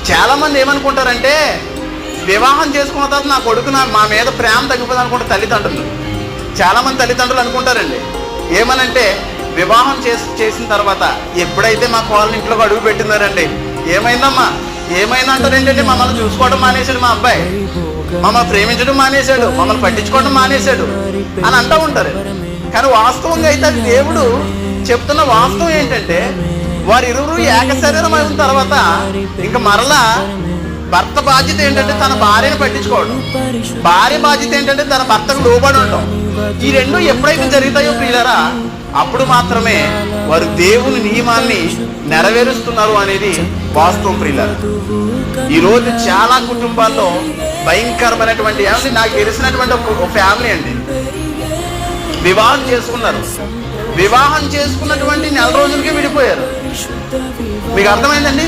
చాలామంది ఏమనుకుంటారంటే వివాహం చేసుకున్న తర్వాత నా కొడుకు మా మీద ప్రేమ తగ్గిపోతుంది అనుకుంటారు తల్లిదండ్రులు. చాలామంది తల్లిదండ్రులు అనుకుంటారండి ఏమనంటే వివాహం చేసిన తర్వాత ఎప్పుడైతే మా కోళ్ళని ఇంట్లోకి అడుగు పెట్టినారండి, ఏమైందమ్మా ఏమైందా అంటారు ఏంటంటే మమ్మల్ని చూసుకోవడం మానేశాడు మా అబ్బాయి, మమ్మల్ని ప్రేమించడం మానేశాడు, మమ్మల్ని పట్టించుకోవడం మానేశాడు అని అంటూ ఉంటారు. కానీ వాస్తవంగా అయితే దేవుడు చెప్తున్న వాస్తవం ఏంటంటే వారిరువురు ఏక శరీరం అయిన తర్వాత ఇంకా మరలా భర్త బాధ్యత ఏంటంటే తన భార్యను పట్టించుకోవడం, భార్య బాధ్యత ఏంటంటే తన భర్తకు లోబడి ఉండడం. ఈ రెండు ఎప్పుడైతే జరుగుతాయో ప్రియులారా అప్పుడు మాత్రమే వారు దేవుని నియమాన్ని నెరవేరుస్తున్నారు అనేది వాస్తవం ప్రియులారా. ఈరోజు చాలా కుటుంబాల్లో భయంకరమైనటువంటి ఏమంటే నాకు తెలిసినటువంటి ఒక ఫ్యామిలీ అండి వివాహం చేసుకున్నారు. వివాహం చేసుకున్నటువంటి నెల రోజులకే విడిపోయారు. మీకు అర్థమైందండి?